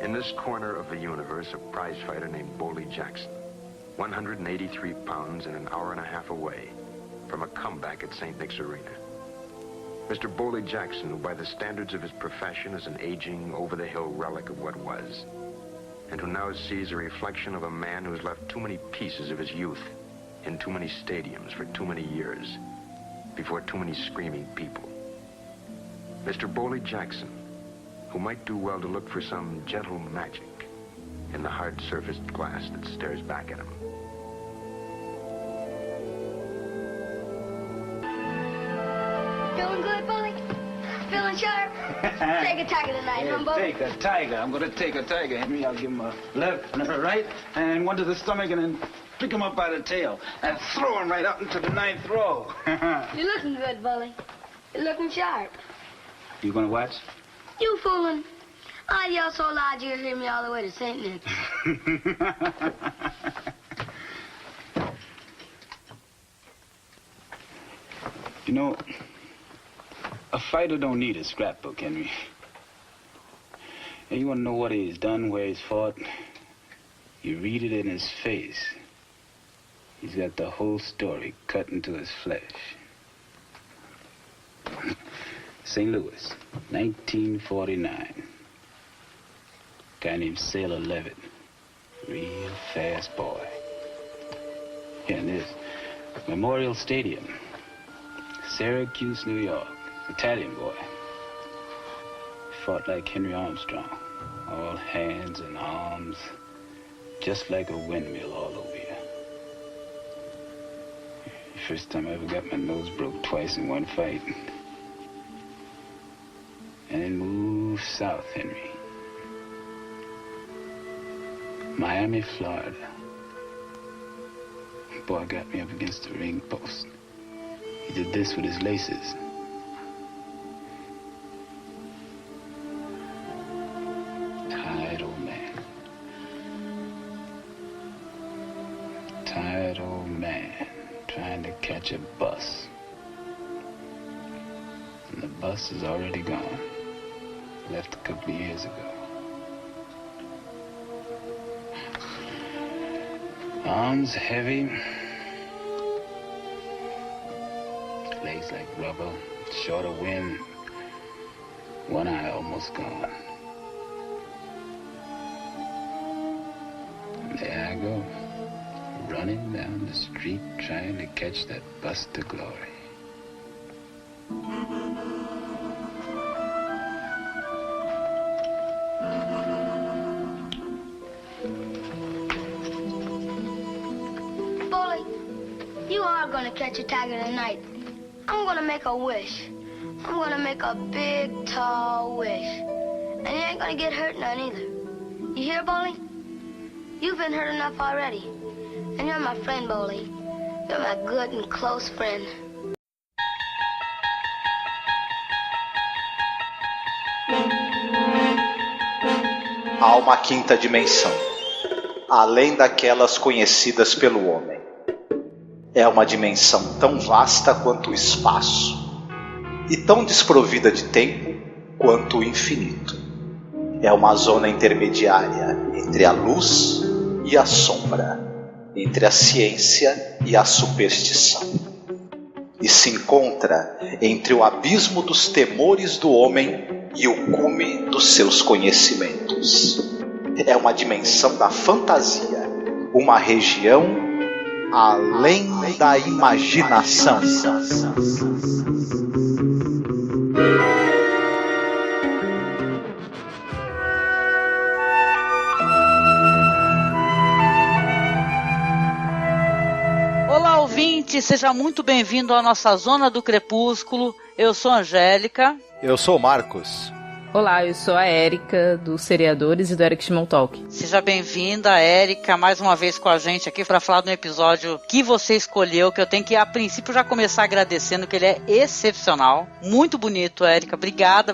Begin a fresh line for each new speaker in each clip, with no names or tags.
In this corner of the universe, a prize fighter named Boley Jackson, 183 pounds and an hour and a half away from a comeback at St. Nick's Arena. Mr. Boley Jackson, who by the standards of his profession is an aging, over-the-hill relic of what was, and who now sees a reflection of a man who's left too many pieces of his youth in too many stadiums for too many years, before too many screaming people. Mr. Boley Jackson, who might do well to look for some gentle magic in the hard-surfaced glass that stares back at him.
Feeling good, Bully? Feeling sharp? Take a tiger tonight, huh, Bully?
Take a tiger. I'm going to take a tiger, Henry. I'll give him a left and a right and one to the stomach and then pick him up by the tail and throw him right up into the ninth row.
You're looking good, Bully. You're looking sharp.
You going to watch?
You fooling. I'd yell so loud you'll hear me all the way to St. Nick's.
You know, a fighter don't need a scrapbook, Henry. And you want to know what he's done, where he's fought? You read it in his face. He's got the whole story cut into his flesh. St. Louis, 1949. Guy named Sailor Levitt. Real fast boy. Here it is. Memorial Stadium. Syracuse, New York. Italian boy. Fought like Henry Armstrong. All hands and arms. Just like a windmill all over you. First time I ever got my nose broke twice in one fight. And then moved south, Henry. Miami, Florida. Boy got me up against the ring post. He did this with his laces. Tired old man. Tired old man trying to catch a bus. And the bus is already gone. Left a couple of years ago. Arms heavy. Legs like rubber. Short of wind. One eye almost gone. And there I go. Running down the street trying to catch that bus to glory.
Gonna catch a tiger tonight. I'm gonna make a wish. I'm gonna make a big, tall wish. And you ain't gonna get hurt none either. You hear, Boley? You've been hurt enough already. And you're my friend, Boley. You're my good and close friend.
Há uma quinta dimensão, além daquelas conhecidas pelo homem. É uma dimensão tão vasta quanto o espaço e tão desprovida de tempo quanto o infinito. É uma zona intermediária entre a luz e a sombra, entre a ciência e a superstição. E se encontra entre o abismo dos temores do homem e o cume dos seus conhecimentos. É uma dimensão da fantasia, uma região além da imaginação.
Olá, ouvinte, seja muito bem-vindo à nossa Zona do Crepúsculo. Eu sou a Angélica.
Eu sou o Marcos.
Olá, eu sou a Érica, do Seriadores e do Eric Small Talk.
Seja bem-vinda, Érica, mais uma vez com a gente aqui para falar do episódio que você escolheu, que eu tenho que, a princípio, já começar agradecendo, que ele é excepcional. Muito bonito, Érica. Obrigada.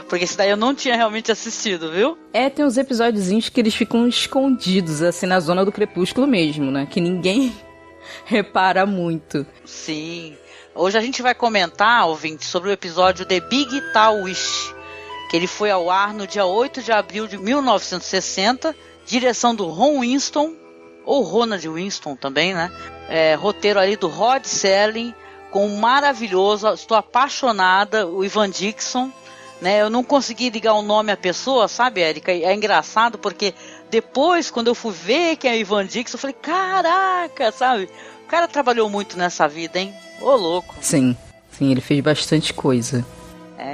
Porque esse daí eu não tinha realmente assistido, viu?
Tem uns episódiozinhos que eles ficam escondidos, assim, na Zona do Crepúsculo mesmo, né? Que ninguém repara muito.
Sim. Hoje a gente vai comentar, ouvinte, sobre o episódio The Big Tall Wish, que ele foi ao ar no dia 8 de abril de 1960, direção do Ron Winston, ou Ronald Winston também, né? Roteiro ali do Rod Serling, com um maravilhoso, estou apaixonada, o Ivan Dixon, né? Eu não consegui ligar o nome à pessoa, sabe, Érica? É engraçado porque depois, quando eu fui ver que é o Ivan Dixon, eu falei, caraca, sabe? O cara trabalhou muito nessa vida, hein? Ô, louco.
Sim, ele fez bastante coisa.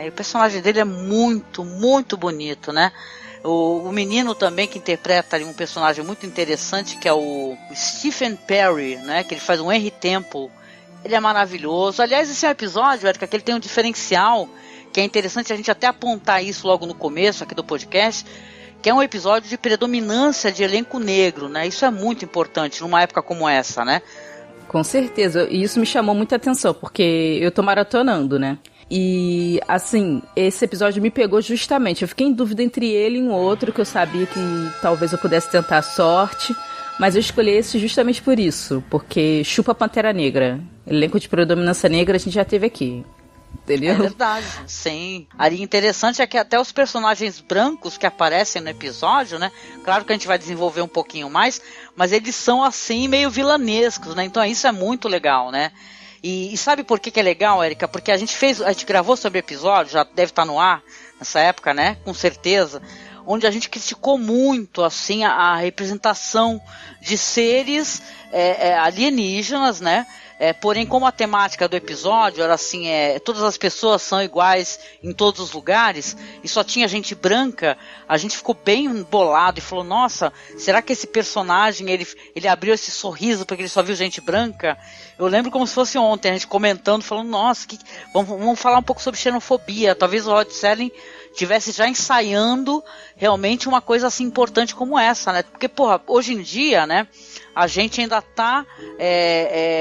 E o personagem dele é muito, muito bonito, né? O menino também que interpreta ali um personagem muito interessante, que é o Stephen Perry, né? Que ele faz um Henry Temple. Ele é maravilhoso. Aliás, esse é um episódio, Érica, que ele tem um diferencial, que é interessante a gente até apontar isso logo no começo aqui do podcast, que é um episódio de predominância de elenco negro, né? Isso é muito importante numa época como essa, né?
Com certeza, e isso me chamou muita atenção, porque eu tô maratonando, né? E, assim, esse episódio me pegou justamente. Eu fiquei em dúvida entre ele e um outro, que eu sabia que talvez eu pudesse tentar a sorte, mas eu escolhi esse justamente por isso, porque chupa Pantera Negra. Elenco de predominância negra a gente já teve aqui. Entendeu?
É verdade, sim. Ali interessante é que até os personagens brancos que aparecem no episódio, né? Claro que a gente vai desenvolver um pouquinho mais, mas eles são assim meio vilanescos, né? Então isso é muito legal, né? E sabe por que é legal, Érica? Porque a gente gravou sobre o episódio, já deve estar no ar nessa época, né? Com certeza. Onde a gente criticou muito, assim, a representação de seres alienígenas, né? Porém, como a temática do episódio era assim, todas as pessoas são iguais em todos os lugares, e só tinha gente branca, a gente ficou bem bolado e falou, nossa, será que esse personagem, ele abriu esse sorriso porque ele só viu gente branca? Eu lembro como se fosse ontem, a gente comentando, falando, nossa, vamos falar um pouco sobre xenofobia, talvez o Rod Serling tivesse já ensaiando realmente uma coisa assim importante como essa, né? Porque, porra, hoje em dia, né, a gente ainda tá,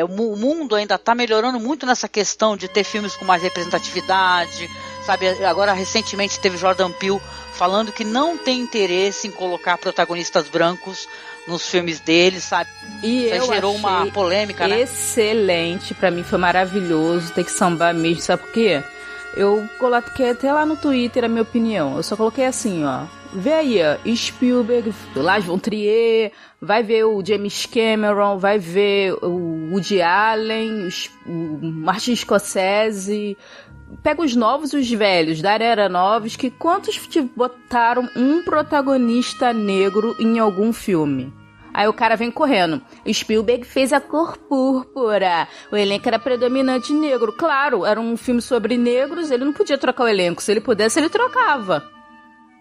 o mundo ainda tá melhorando muito nessa questão de ter filmes com mais representatividade, sabe? Agora, recentemente, teve Jordan Peele falando que não tem interesse em colocar protagonistas brancos nos filmes dele, sabe?
E
isso gerou uma polêmica, né?
Excelente, pra mim foi maravilhoso, tem que sambar mesmo, sabe por quê? Eu coloquei até lá no Twitter a minha opinião, eu só coloquei assim, ó, vê aí, ó, Spielberg, Lars von Trier, vai ver o James Cameron, vai ver o Woody Allen, o Martin Scorsese, pega os novos e os velhos, Darren Aronofsky, quantos botaram um protagonista negro em algum filme? Aí o cara vem correndo. Spielberg fez A Cor Púrpura. O elenco era predominante negro. Claro, era um filme sobre negros, ele não podia trocar o elenco. Se ele pudesse, ele trocava.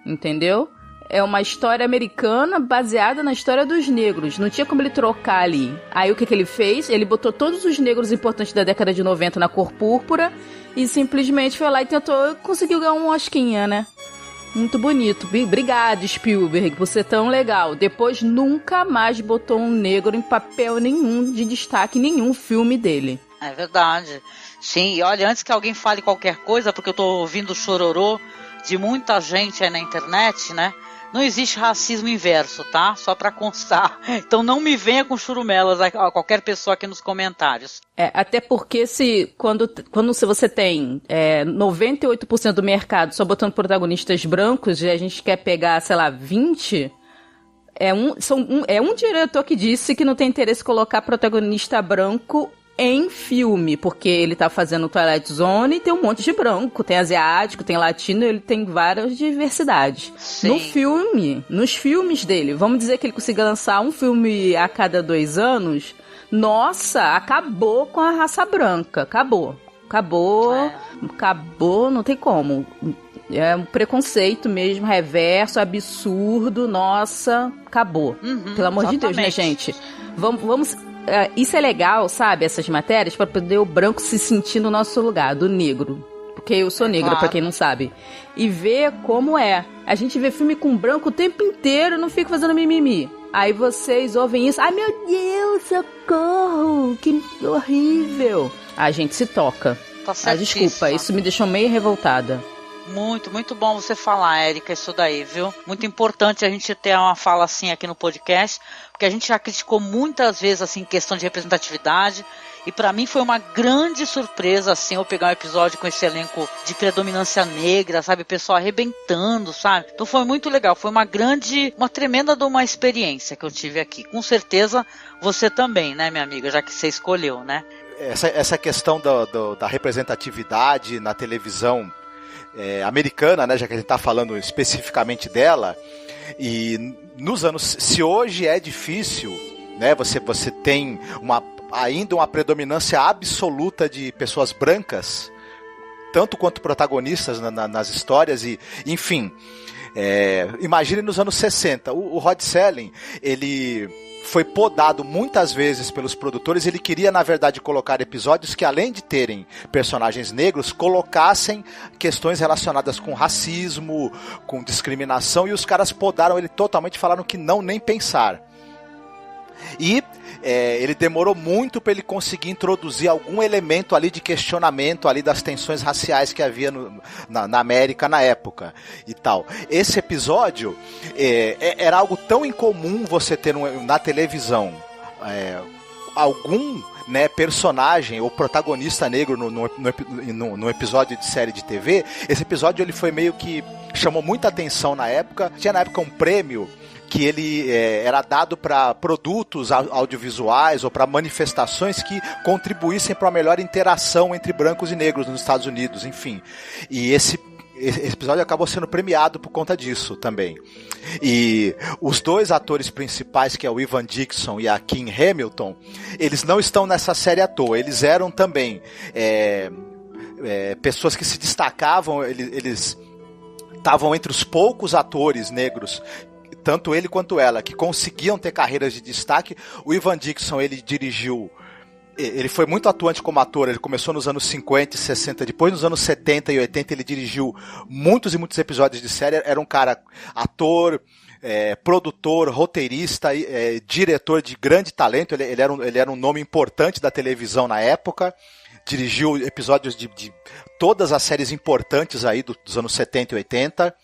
Entendeu? É uma história americana baseada na história dos negros. Não tinha como ele trocar ali. Aí o que ele fez? Ele botou todos os negros importantes da década de 90 na Cor Púrpura e simplesmente foi lá e conseguiu ganhar um Osquinha, né? Muito bonito. Obrigado, Spielberg, por ser tão legal. Depois nunca mais botou um negro em papel nenhum de destaque em nenhum filme dele.
É verdade. Sim, e olha, antes que alguém fale qualquer coisa, porque eu tô ouvindo o chororô de muita gente aí na internet, né? Não existe racismo inverso, tá? Só pra constar. Então não me venha com churumelas a qualquer pessoa aqui nos comentários.
Até porque quando você tem 98% do mercado só botando protagonistas brancos e a gente quer pegar, sei lá, 20... É um diretor que disse que não tem interesse em colocar protagonista branco em filme, porque ele tá fazendo Twilight Zone e tem um monte de branco, tem asiático, tem latino, ele tem várias diversidades.
Sim.
Nos filmes dele, vamos dizer que ele consiga lançar um filme a cada 2 anos, nossa, acabou com a raça branca, acabou, não tem como. É um preconceito mesmo, reverso, absurdo, nossa, acabou. Pelo amor de Deus, né, gente? Vamos isso é legal, sabe, essas matérias, para poder o branco se sentir no nosso lugar, do negro. Porque eu sou negra, claro, pra quem não sabe. E ver como é. A gente vê filme com branco o tempo inteiro e não fica fazendo mimimi. Aí vocês ouvem isso. Ai, meu Deus, socorro, que horrível. A gente se toca.
Tá certíssima.
Desculpa, isso me deixou meio revoltada.
Muito, muito bom você falar, Érica, isso daí, viu? Muito importante a gente ter uma fala assim aqui no podcast, porque a gente já criticou muitas vezes, assim, questão de representatividade, E pra mim foi uma grande surpresa, assim, eu pegar um episódio com esse elenco de predominância negra, sabe? O pessoal arrebentando, sabe? Então foi muito legal, foi uma tremenda de uma experiência que eu tive aqui. Com certeza você também, né, minha amiga? Já que você escolheu, né?
Essa questão da representatividade na televisão americana, né, já que a gente está falando especificamente dela, e nos anos, se hoje é difícil, né, você tem ainda uma predominância absoluta de pessoas brancas, tanto quanto protagonistas nas histórias, e enfim, imagine nos anos 60, o Rod Serling, ele foi podado muitas vezes pelos produtores. Ele queria, na verdade, colocar episódios que, além de terem personagens negros, colocassem questões relacionadas com racismo, com discriminação, e os caras podaram ele totalmente, falaram que não, nem pensar. E ele demorou muito para ele conseguir introduzir algum elemento ali de questionamento ali das tensões raciais que havia na América na época e tal. Esse episódio era algo tão incomum você ter na televisão algum, né, personagem ou protagonista negro no episódio de série de TV. Esse episódio ele foi meio que chamou muita atenção na época. Tinha na época um prêmio que ele era dado para produtos audiovisuais ou para manifestações que contribuíssem para uma melhor interação entre brancos e negros nos Estados Unidos, enfim. E esse episódio acabou sendo premiado por conta disso também. E os dois atores principais, que é o Evan Dixon e a Kim Hamilton, eles não estão nessa série à toa, eles eram também pessoas que se destacavam, eles estavam entre os poucos atores negros, tanto ele quanto ela, que conseguiam ter carreiras de destaque. O Evan Dixon, ele foi muito atuante como ator, ele começou nos anos 50 e 60, depois nos anos 70 e 80 ele dirigiu muitos e muitos episódios de série, era um cara ator, produtor, roteirista, diretor de grande talento, ele era um nome importante da televisão na época, dirigiu episódios de todas as séries importantes aí dos anos 70 e 80.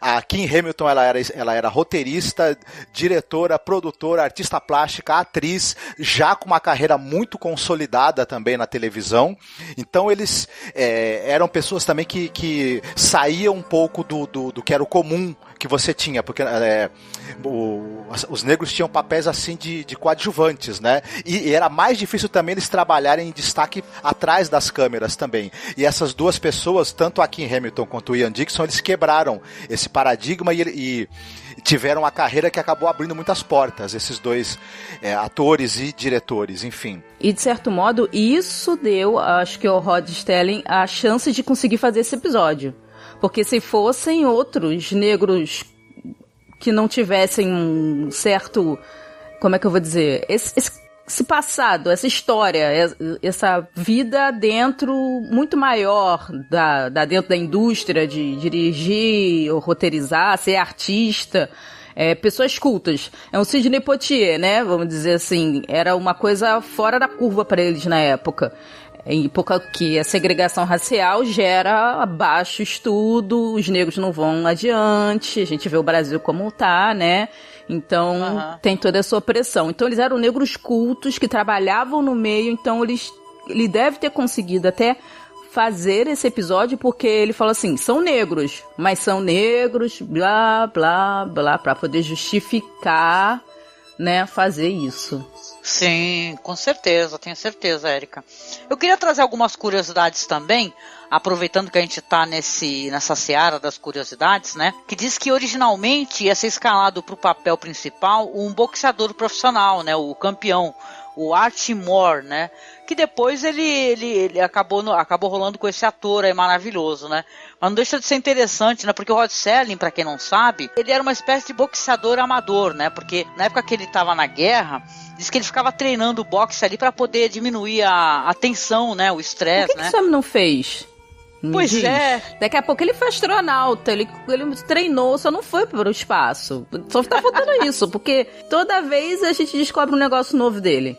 A Kim Hamilton, ela era roteirista, diretora, produtora, artista plástica, atriz, já com uma carreira muito consolidada também na televisão. Então eles eram pessoas também que saíam um pouco do que era o comum que você tinha, porque os negros tinham papéis assim de coadjuvantes, né? E era mais difícil também eles trabalharem em destaque atrás das câmeras também. E essas duas pessoas, tanto a Kim Hamilton quanto o Ian Dixon, eles quebraram esse paradigma e tiveram uma carreira que acabou abrindo muitas portas, esses dois atores e diretores, enfim.
E de certo modo, isso deu, acho que ao Rod Serling, a chance de conseguir fazer esse episódio. Porque se fossem outros negros que não tivessem um certo, como é que eu vou dizer, esse passado, essa história, essa vida muito maior dentro da indústria de dirigir ou roteirizar, ser artista, pessoas cultas. É um Sidney Poitier, né? Vamos dizer assim, era uma coisa fora da curva para eles na época. Em época que a segregação racial gera baixo estudo, os negros não vão adiante, a gente vê o Brasil como tá, né? Então, tem toda essa opressão. Então, eles eram negros cultos que trabalhavam no meio, então ele deve ter conseguido até fazer esse episódio, porque ele fala assim, são negros, mas são negros, blá, blá, blá, pra poder justificar, né, fazer isso.
Sim, com certeza, tenho certeza, Érica. Eu queria trazer algumas curiosidades também, aproveitando que a gente está nessa seara das curiosidades, né? Que diz que originalmente ia ser escalado para o papel principal um boxeador profissional, né? O campeão, o Archie Moore, né? Que depois ele acabou rolando com esse ator aí maravilhoso, né? Mas não deixa de ser interessante, né? Porque o Rod Serling, pra quem não sabe, ele era uma espécie de boxeador amador, né? Porque na época que ele tava na guerra, diz que ele ficava treinando o boxe ali pra poder diminuir a tensão, né? O estresse, né?
Por que esse homem não fez?
Pois é.
Daqui a pouco ele foi astronauta, ele treinou, só não foi pro espaço. Só tá faltando isso, porque toda vez a gente descobre um negócio novo dele.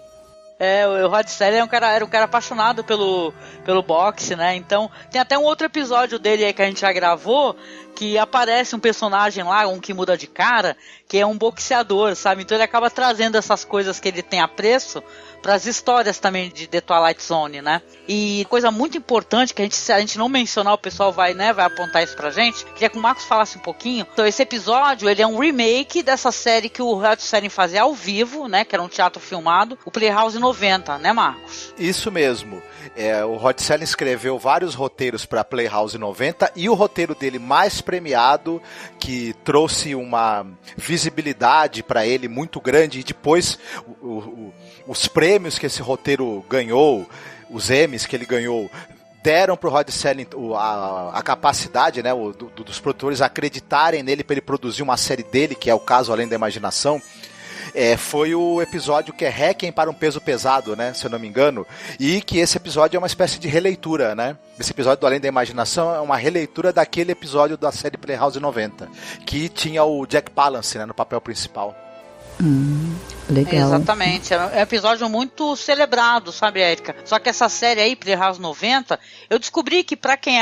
O Rod Serling era um cara apaixonado pelo boxe, né? Então, tem até um outro episódio dele aí que a gente já gravou, que aparece um personagem lá, um que muda de cara, que é um boxeador, sabe? Então ele acaba trazendo essas coisas que ele tem apreço para as histórias também de The Twilight Zone, né? E coisa muito importante que se a gente não mencionar, o pessoal vai apontar isso pra gente. Queria que o Marcos falasse um pouquinho. Então esse episódio, ele é um remake dessa série que o Rod Serling fazia ao vivo, né? Que era um teatro filmado, o Playhouse 90, né, Marcos?
Isso mesmo. O Rod Serling escreveu vários roteiros para Playhouse 90 e o roteiro dele mais premiado, que trouxe uma visibilidade para ele muito grande, e depois os prêmios que esse roteiro ganhou, os Emmys que ele ganhou, deram pro Rod Serling a capacidade, né, dos produtores acreditarem nele para ele produzir uma série dele, que é o caso Além da Imaginação. Foi o episódio que é Requiem para um Peso Pesado, né, se eu não me engano, e que esse episódio é uma espécie de releitura, né? Esse episódio do Além da Imaginação é uma releitura daquele episódio da série Playhouse 90, que tinha o Jack Palance, né, no papel principal.
Legal.
Exatamente, é um episódio muito celebrado, sabe, Érica? Só que essa série aí, Playhouse 90, eu descobri que pra quem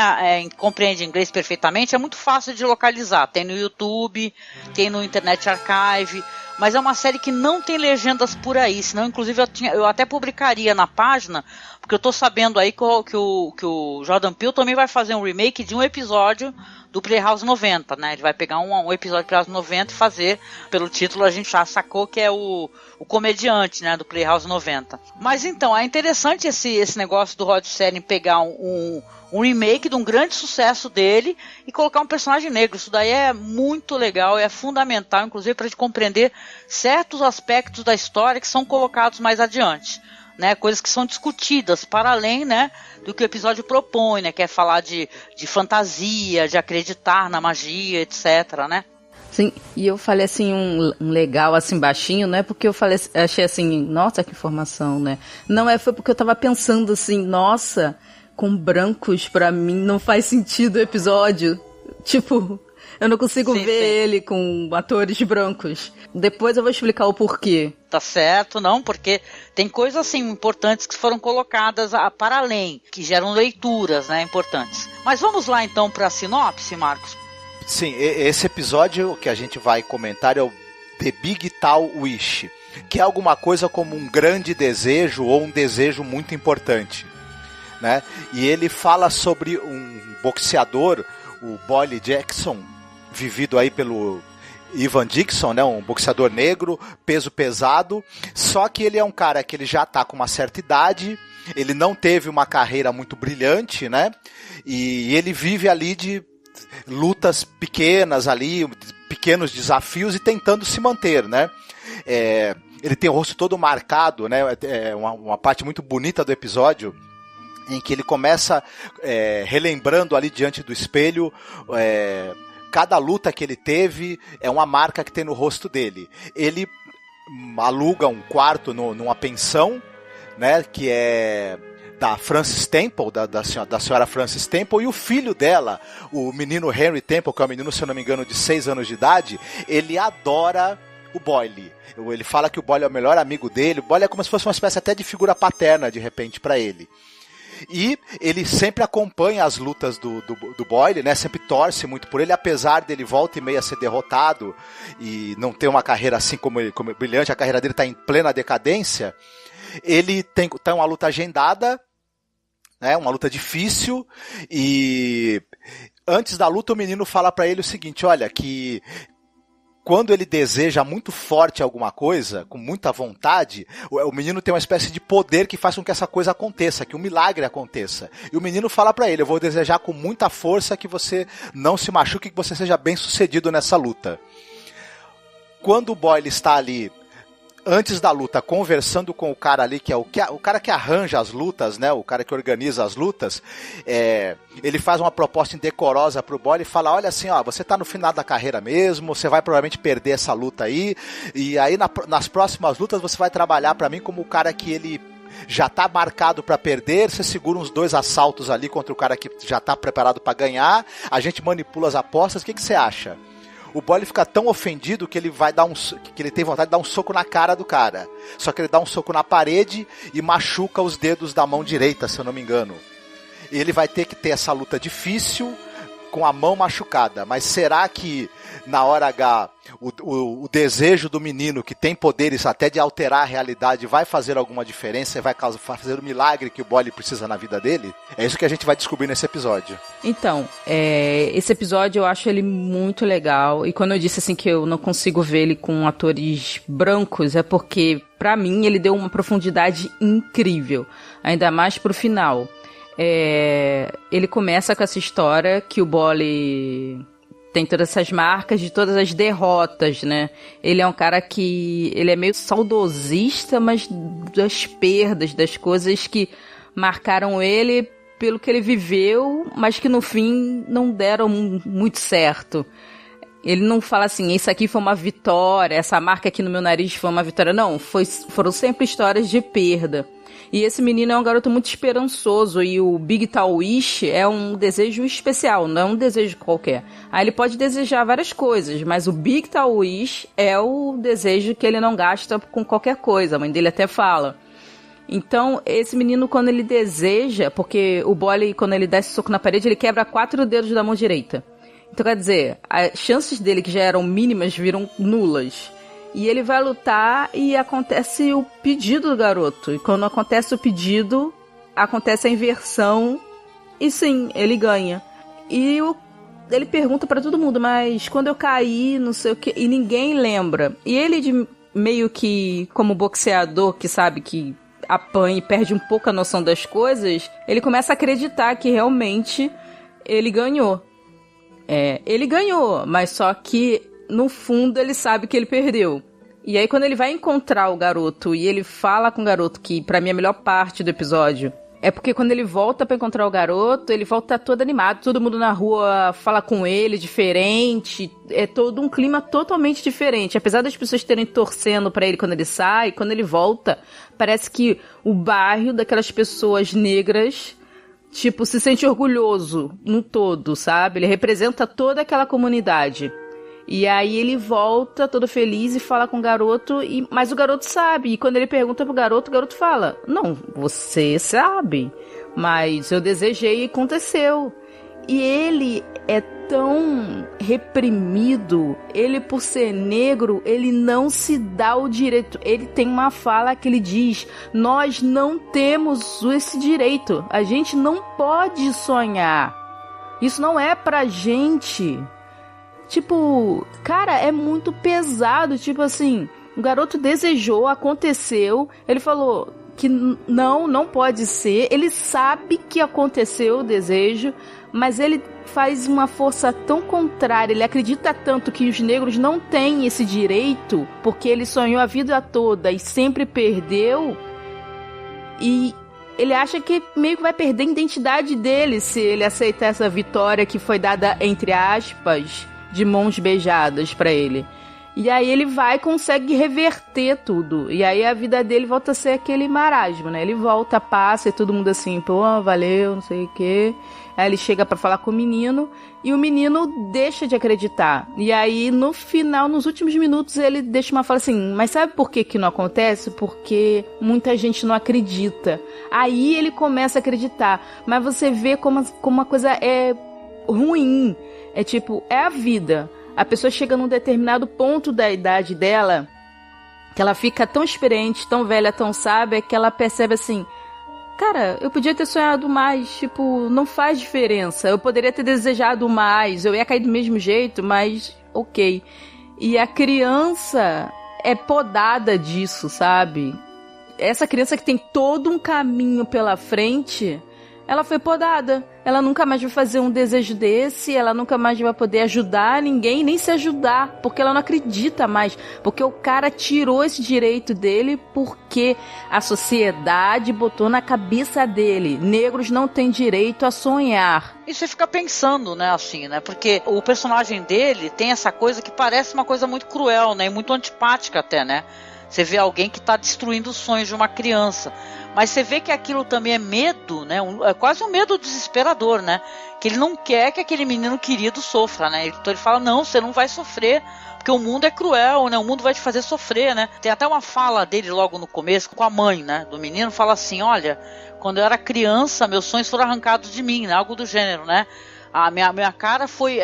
compreende inglês perfeitamente, é muito fácil de localizar. Tem no YouTube, tem no Internet Archive, mas é uma série que não tem legendas por aí, senão inclusive eu até publicaria na página, porque eu tô sabendo aí que o Jordan Peele também vai fazer um remake de um episódio do Playhouse 90, né? Ele vai pegar um episódio do Playhouse 90 e fazer, pelo título a gente já sacou que é o comediante, né, do Playhouse 90. Mas então, é interessante esse negócio do Rod Serling pegar um remake de um grande sucesso dele e colocar um personagem negro. Isso daí é muito legal, é fundamental, inclusive, para a gente compreender certos aspectos da história que são colocados mais adiante, né? Coisas que são discutidas para além, né, do que o episódio propõe, né? Que é falar de fantasia, de acreditar na magia, etc., né?
Sim, e eu falei assim, um legal assim baixinho, não é porque eu falei, achei assim, nossa, que informação, né? Não, foi porque eu tava pensando assim, nossa, com brancos pra mim não faz sentido o episódio. Tipo, eu não consigo ver ele com atores brancos. Depois eu vou explicar o porquê.
Tá certo, não, porque tem coisas assim importantes que foram colocadas para além, que geram leituras, né, importantes. Mas vamos lá então para a sinopse, Marcos.
Sim, esse episódio que a gente vai comentar é o The Big Tall Wish, que é alguma coisa como um grande desejo ou um desejo muito importante, né? E ele fala sobre um boxeador, o Boyle Jackson, vivido aí pelo Ivan Dixon, né, um boxeador negro, peso pesado, só que ele é um cara que ele já tá com uma certa idade, ele não teve uma carreira muito brilhante, né, e ele vive ali de lutas pequenas ali, pequenos desafios e tentando se manter, né. Ele tem o rosto todo marcado, né, uma parte muito bonita do episódio, em que ele começa relembrando ali diante do espelho cada luta que ele teve, é uma marca que tem no rosto dele. Ele aluga um quarto numa pensão, né, que é da Frances Temple, da senhora Frances Temple, e o filho dela, o menino Henry Temple, que é um menino, se eu não me engano, de 6 anos de idade, ele adora o Boyle. Ele fala que o Boyle é o melhor amigo dele, o Boyle é como se fosse uma espécie até de figura paterna, de repente, para ele. E ele sempre acompanha as lutas do Boyle, né? Sempre torce muito por ele, apesar dele volta e meia ser derrotado e não ter uma carreira assim como brilhante, a carreira dele está em plena decadência. Ele tem uma luta agendada, né? Uma luta difícil, e antes da luta o menino fala para ele o seguinte: olha, que quando ele deseja muito forte alguma coisa, com muita vontade, o menino tem uma espécie de poder que faz com que essa coisa aconteça, que um milagre aconteça. E o menino fala pra ele: eu vou desejar com muita força que você não se machuque, que você seja bem sucedido nessa luta. Quando o Boyle está ali, antes da luta, conversando com o cara ali, que é o cara que arranja as lutas, né? O cara que organiza as lutas, ele faz uma proposta indecorosa pro Boyle e fala: olha assim, ó, você tá no final da carreira mesmo, você vai provavelmente perder essa luta aí, e aí nas próximas lutas você vai trabalhar pra mim como o cara que ele já tá marcado pra perder, você segura uns 2 assaltos ali contra o cara que já tá preparado pra ganhar, a gente manipula as apostas, o que você acha? O Boyle fica tão ofendido que ele que ele tem vontade de dar um soco na cara do cara. Só que ele dá um soco na parede e machuca os dedos da mão direita, se eu não me engano. E ele vai ter que ter essa luta difícil, com a mão machucada, mas será que na hora H o desejo do menino, que tem poderes até de alterar a realidade, vai fazer alguma diferença e vai fazer o milagre que o Bolle precisa na vida dele? É isso que a gente vai descobrir nesse episódio.
Então, esse episódio eu acho ele muito legal, e quando eu disse assim que eu não consigo ver ele com atores brancos, é porque pra mim ele deu uma profundidade incrível, ainda mais pro final. Ele começa com essa história que o Bolle tem todas essas marcas de todas as derrotas, né? Ele é um cara que... ele é meio saudosista, mas das perdas, das coisas que marcaram ele pelo que ele viveu, mas que no fim não deram muito certo. Ele não fala assim, isso aqui foi uma vitória, essa marca aqui no meu nariz foi uma vitória. Não, foram sempre histórias de perda. E esse menino é um garoto muito esperançoso, e o Big Tall Wish é um desejo especial, não é um desejo qualquer. Aí ele pode desejar várias coisas, mas o Big Tall Wish é o desejo que ele não gasta com qualquer coisa, a mãe dele até fala. Então, esse menino, quando ele deseja, porque o Bolle, quando ele dá esse soco na parede, ele quebra 4 dedos da mão direita. Então, quer dizer, as chances dele, que já eram mínimas, viram nulas. E ele vai lutar e acontece o pedido do garoto. E quando acontece o pedido, acontece a inversão. E sim, ele ganha. E ele pergunta pra todo mundo, mas quando eu caí, não sei o que... E ninguém lembra. E ele, meio que como boxeador, que sabe que apanha e perde um pouco a noção das coisas, ele começa a acreditar que realmente ele ganhou. Ele ganhou, mas só que no fundo ele sabe que ele perdeu. E aí quando ele vai encontrar o garoto e ele fala com o garoto, que pra mim é a melhor parte do episódio, é porque quando ele volta pra encontrar o garoto, ele volta todo animado, todo mundo na rua fala com ele, diferente, é todo um clima totalmente diferente. Apesar das pessoas terem torcendo pra ele quando ele sai, quando ele volta, parece que o bairro daquelas pessoas negras, tipo, se sente orgulhoso no todo, sabe? Ele representa toda aquela comunidade. E aí ele volta todo feliz e fala com o garoto, mas o garoto sabe. E quando ele pergunta pro garoto, o garoto fala, não, você sabe, mas eu desejei e aconteceu. E ele é tão reprimido, ele por ser negro, ele não se dá o direito. Ele tem uma fala que ele diz, nós não temos esse direito, a gente não pode sonhar, isso não é pra gente. Tipo, cara, é muito pesado. Tipo assim, o garoto desejou, aconteceu, ele falou que não pode ser, ele sabe que aconteceu o desejo, mas ele faz uma força tão contrária, ele acredita tanto que os negros não têm esse direito, porque ele sonhou a vida toda e sempre perdeu, e ele acha que meio que vai perder a identidade dele se ele aceitar essa vitória que foi dada, entre aspas, de mãos beijadas pra ele. E aí ele vai e consegue reverter tudo. E aí a vida dele volta a ser aquele marasmo, né? Ele volta, passa e todo mundo assim, pô, valeu, não sei o quê. Aí ele chega pra falar com o menino e o menino deixa de acreditar. E aí no final, nos últimos minutos, ele deixa uma fala assim, mas sabe por que não acontece? Porque muita gente não acredita. Aí ele começa a acreditar. Mas você vê como uma coisa é ruim. É tipo, é a vida. A pessoa chega num determinado ponto da idade dela, que ela fica tão experiente, tão velha, tão sábia, que ela percebe assim, cara, eu podia ter sonhado mais, tipo, não faz diferença. Eu poderia ter desejado mais, eu ia cair do mesmo jeito, mas ok. E a criança é podada disso, sabe? Essa criança que tem todo um caminho pela frente, ela foi podada. Ela nunca mais vai fazer um desejo desse, ela nunca mais vai poder ajudar ninguém, nem se ajudar, porque ela não acredita mais, porque o cara tirou esse direito dele, porque a sociedade botou na cabeça dele, negros não têm direito a sonhar.
E você fica pensando, né, assim, né, porque o personagem dele tem essa coisa que parece uma coisa muito cruel, né, e muito antipática até, né. Você vê alguém que está destruindo os sonhos de uma criança. Mas você vê que aquilo também é medo, né? É quase um medo desesperador, né? Que ele não quer que aquele menino querido sofra, né? Então ele fala, não, você não vai sofrer, porque o mundo é cruel, né? O mundo vai te fazer sofrer, né? Tem até uma fala dele logo no começo com a mãe, né? Do menino, fala assim, olha, quando eu era criança, meus sonhos foram arrancados de mim, né? Algo do gênero, né? A minha cara foi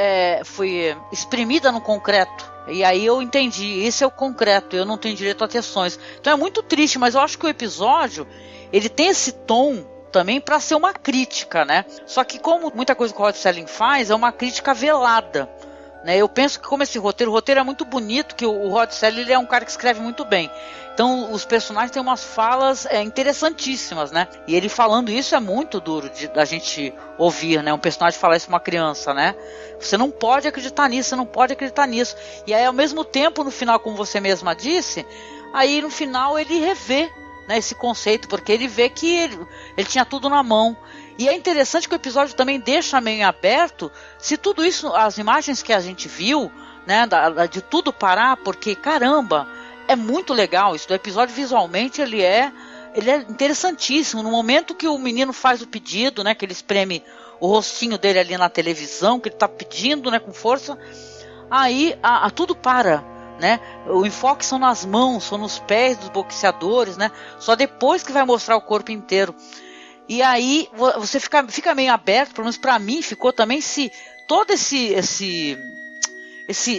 espremida no concreto. E aí eu entendi, esse é o concreto, eu não tenho direito a tensões. Então é muito triste, mas eu acho que o episódio, ele tem esse tom também para ser uma crítica, né? Só que como muita coisa que o Rod Serling faz, é uma crítica velada. Né? Eu penso que como esse roteiro, o roteiro é muito bonito, que o Rod Serling, ele é um cara que escreve muito bem. Então os personagens têm umas falas interessantíssimas, né? E ele falando isso é muito duro da gente ouvir, né? Um personagem falar isso pra uma criança, né? Você não pode acreditar nisso, você não pode acreditar nisso. E aí ao mesmo tempo, no final, como você mesma disse, aí no final ele revê, né, esse conceito, porque ele vê que ele tinha tudo na mão. E é interessante que o episódio também deixa meio aberto se tudo isso, as imagens que a gente viu, né, de tudo parar, porque, caramba, é muito legal isso. O episódio visualmente ele é interessantíssimo. No momento que o menino faz o pedido, né, que ele espreme o rostinho dele ali na televisão, que ele está pedindo, né, com força, aí tudo para. Né? O enfoque são nas mãos, são nos pés dos boxeadores, né? Só depois que vai mostrar o corpo inteiro. E aí você fica meio aberto, pelo menos pra mim ficou também, se todo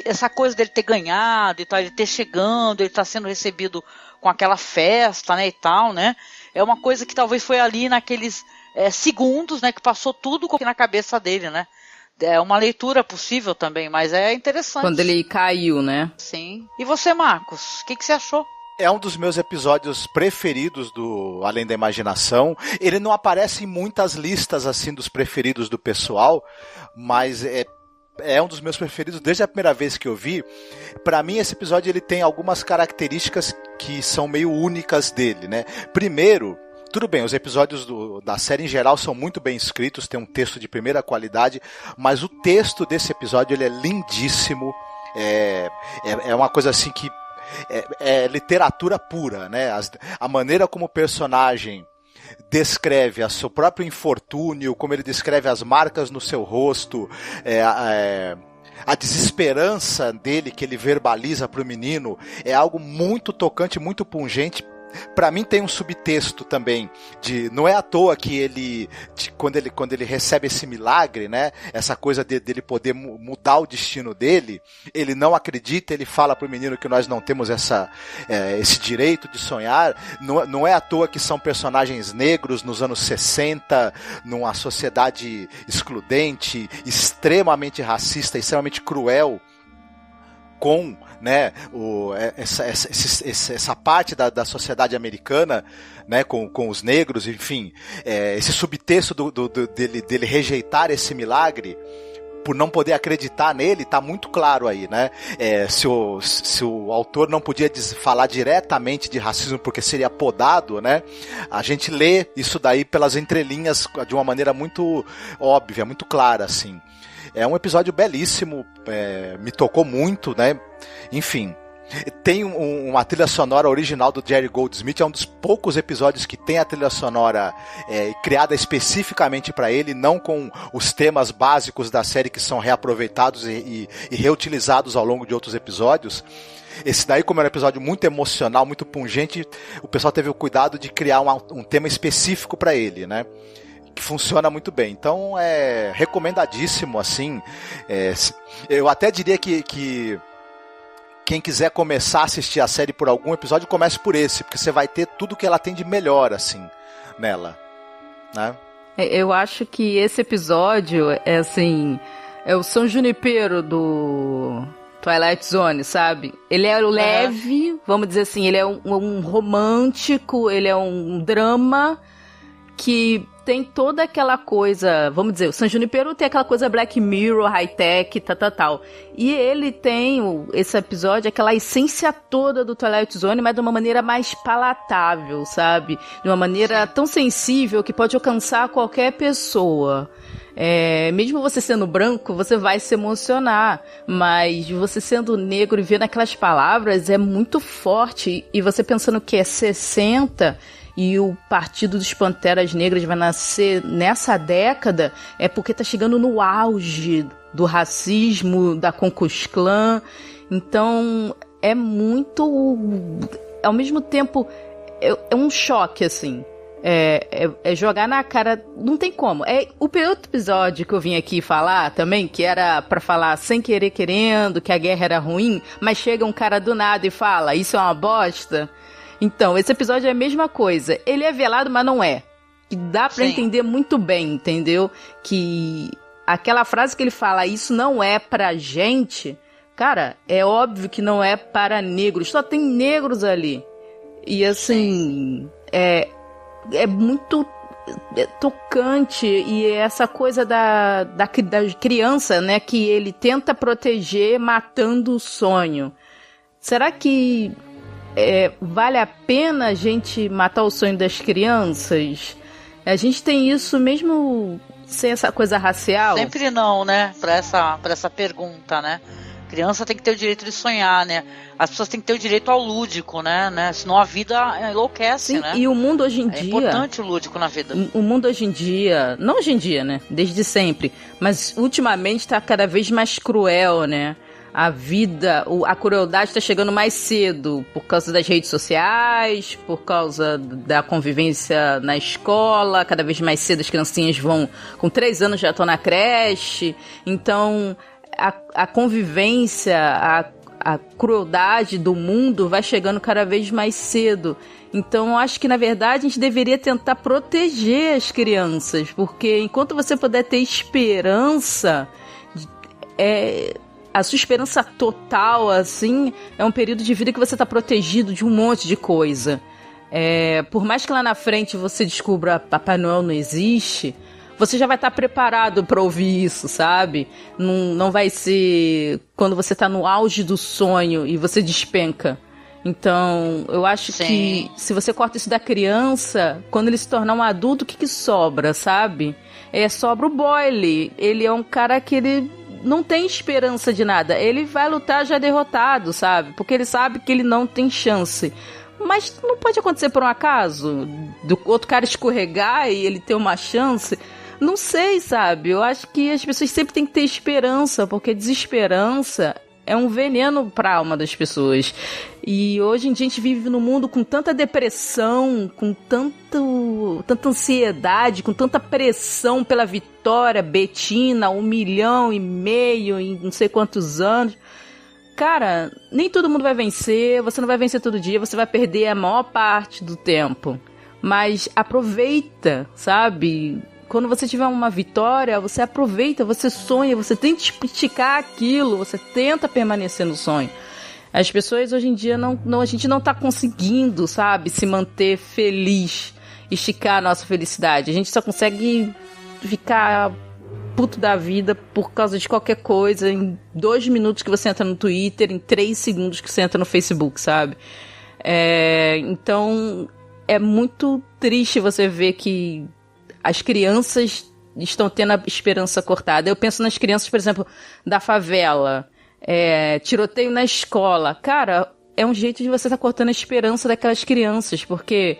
essa coisa dele ter ganhado e tal, ele ter chegando, ele tá sendo recebido com aquela festa, né, e tal, né? É uma coisa que talvez foi ali naqueles segundos, né, que passou tudo na cabeça dele, né? É uma leitura possível também, mas é interessante.
Quando ele caiu, né?
Sim. E você, Marcos? O que você achou?
É um dos meus episódios preferidos do Além da Imaginação. Ele não aparece em muitas listas assim dos preferidos do pessoal, mas é um dos meus preferidos desde a primeira vez que eu vi. Para mim, esse episódio ele tem algumas características que são meio únicas dele, né? Primeiro, tudo bem, os episódios da série em geral são muito bem escritos, tem um texto de primeira qualidade, mas o texto desse episódio ele é lindíssimo, é uma coisa assim que é literatura pura, né? A maneira como o personagem descreve o seu próprio infortúnio, como ele descreve as marcas no seu rosto, a desesperança dele que ele verbaliza para o menino, é algo muito tocante, muito pungente. Pra mim tem um subtexto também não é à toa que ele quando ele recebe esse milagre, né, essa coisa dele poder mudar o destino dele, ele não acredita, ele fala pro menino que nós não temos esse direito de sonhar. Não é à toa que são personagens negros nos anos 60, numa sociedade excludente, extremamente racista, extremamente cruel com, né, essa parte da sociedade americana, né, com os negros, enfim, esse subtexto dele rejeitar esse milagre por não poder acreditar nele, tá muito claro aí, né? Se o autor não podia falar diretamente de racismo porque seria podado, né? A gente lê isso daí pelas entrelinhas de uma maneira muito óbvia, muito clara, assim. É um episódio belíssimo, me tocou muito, né? Enfim, tem uma trilha sonora original do Jerry Goldsmith, é um dos poucos episódios que tem a trilha sonora criada especificamente para ele, não com os temas básicos da série que são reaproveitados e reutilizados ao longo de outros episódios. Esse daí, como era um episódio muito emocional, muito pungente, o pessoal teve o cuidado de criar um tema específico para ele, né? Que funciona muito bem. Então é recomendadíssimo, assim. Eu até diria que quem quiser começar a assistir a série por algum episódio, comece por esse, porque você vai ter tudo que ela tem de melhor, assim, nela, né?
Eu acho que esse episódio é o São Junipero do Twilight Zone, sabe? Ele é leve, vamos dizer assim, ele é um romântico, ele é um drama que tem toda aquela coisa, vamos dizer, o San Junipero tem aquela coisa Black Mirror, high-tech, tal. E ele tem, esse episódio, aquela essência toda do Twilight Zone, mas de uma maneira mais palatável, sabe? De uma maneira tão sensível que pode alcançar qualquer pessoa. Mesmo você sendo branco, você vai se emocionar, mas você sendo negro e vendo aquelas palavras é muito forte, e você pensando que é 60... e o Partido dos Panteras Negras vai nascer nessa década, é porque tá chegando no auge do racismo, da Ku Klux Klan. Então, é muito... Ao mesmo tempo, é um choque, assim. É jogar na cara. Não tem como. O outro episódio que eu vim aqui falar também, que era pra falar sem querer querendo, que a guerra era ruim, mas chega um cara do nada e fala, isso é uma bosta. Então, esse episódio é a mesma coisa. Ele é velado, mas não é. Que dá pra entender muito bem, entendeu? Que aquela frase que ele fala, isso não é pra gente, cara, é óbvio que não é para negros. Só tem negros ali. E assim, é muito tocante, e essa coisa da criança, né, que ele tenta proteger matando o sonho. Será que vale a pena a gente matar o sonho das crianças? A gente tem isso mesmo sem essa coisa racial?
Sempre não, né, pra essa pergunta, né? Criança tem que ter o direito de sonhar, né? As pessoas têm que ter o direito ao lúdico, né? Senão a vida enlouquece,
sim,
né?
E o mundo hoje em dia...
É importante o lúdico na vida.
O mundo hoje em dia... Não hoje em dia, né? Desde sempre. Mas ultimamente tá cada vez mais cruel, né? A vida, a crueldade tá chegando mais cedo por causa das redes sociais, por causa da convivência na escola. Cada vez mais cedo as criancinhas vão... Com 3 anos já estão na creche. Então... A convivência, a crueldade do mundo vai chegando cada vez mais cedo. Então, eu acho que, na verdade, a gente deveria tentar proteger as crianças, porque enquanto você puder ter esperança, a sua esperança total, assim, é um período de vida que você está protegido de um monte de coisa. Por mais que lá na frente você descubra Papai Noel não existe... Você já vai estar preparado para ouvir isso, sabe? Não vai ser quando você está no auge do sonho e você despenca. Então, eu acho que se você corta isso da criança, quando ele se tornar um adulto, o que sobra, sabe? Sobra o Boyle. Ele é um cara que ele não tem esperança de nada. Ele vai lutar já derrotado, sabe? Porque ele sabe que ele não tem chance. Mas não pode acontecer por um acaso? Do outro cara escorregar e ele ter uma chance... Não sei, sabe? Eu acho que as pessoas sempre têm que ter esperança, porque desesperança é um veneno para a alma das pessoas. E hoje em dia a gente vive num mundo com tanta depressão, com tanta ansiedade, com tanta pressão pela vitória, Betina, 1,5 milhão em não sei quantos anos. Cara, nem todo mundo vai vencer, você não vai vencer todo dia, você vai perder a maior parte do tempo. Mas aproveita, sabe? Quando você tiver uma vitória, você aproveita, você sonha, você tenta esticar aquilo, você tenta permanecer no sonho. As pessoas hoje em dia, a gente não tá conseguindo, sabe, se manter feliz, esticar a nossa felicidade. A gente só consegue ficar puto da vida por causa de qualquer coisa, em 2 minutos que você entra no Twitter, em 3 segundos que você entra no Facebook, sabe? Então, é muito triste você ver que as crianças estão tendo a esperança cortada. Eu penso nas crianças, por exemplo, da favela, tiroteio na escola. Cara, é um jeito de você estar cortando a esperança daquelas crianças, porque,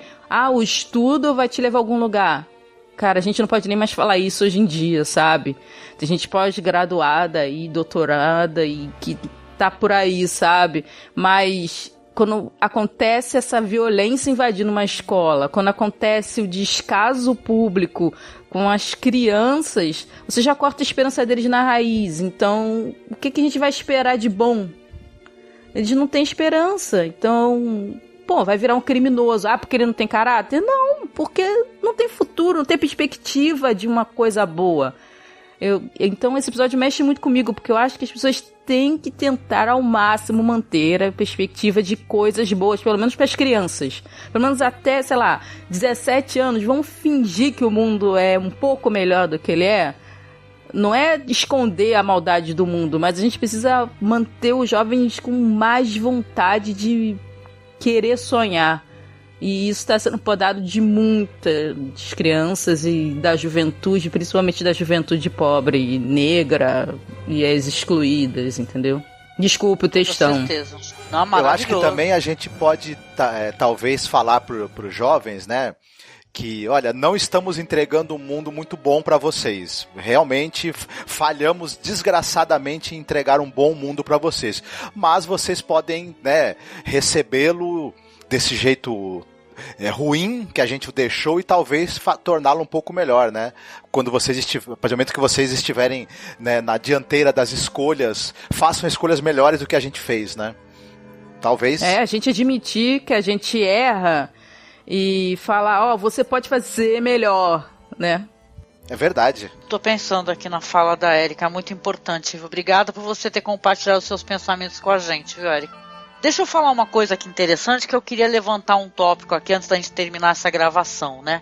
o estudo vai te levar a algum lugar. Cara, a gente não pode nem mais falar isso hoje em dia, sabe? Tem gente pós-graduada e doutorada e que tá por aí, sabe? Mas... quando acontece essa violência invadindo uma escola, quando acontece o descaso público com as crianças, você já corta a esperança deles na raiz. Então, o que a gente vai esperar de bom? Eles não têm esperança. Então, vai virar um criminoso. Porque ele não tem caráter? Não, porque não tem futuro, não tem perspectiva de uma coisa boa. Então esse episódio mexe muito comigo, porque eu acho que as pessoas têm que tentar ao máximo manter a perspectiva de coisas boas, pelo menos para as crianças. Pelo menos até, 17 anos, vão fingir que o mundo é um pouco melhor do que ele é. Não é esconder a maldade do mundo, mas a gente precisa manter os jovens com mais vontade de querer sonhar. E isso está sendo podado de muitas crianças e da juventude, principalmente da juventude pobre, negra e as excluídas, entendeu? Desculpe o textão.
Com certeza. Não,
eu acho que também a gente pode, talvez, falar para os jovens, né? Que, olha, não estamos entregando um mundo muito bom para vocês. Realmente falhamos desgraçadamente em entregar um bom mundo para vocês. Mas vocês podem, né, recebê-lo desse jeito ruim que a gente o deixou e talvez torná-lo um pouco melhor, né? Quando vocês a partir do momento que vocês estiverem, né, na dianteira das escolhas, façam escolhas melhores do que a gente fez, né? Talvez...
a gente admitir que a gente erra e falar, você pode fazer melhor, né?
É verdade.
Tô pensando aqui na fala da Érica, muito importante. Obrigada por você ter compartilhado os seus pensamentos com a gente, viu, Érica? Deixa eu falar uma coisa aqui interessante, que eu queria levantar um tópico aqui antes da gente terminar essa gravação, né?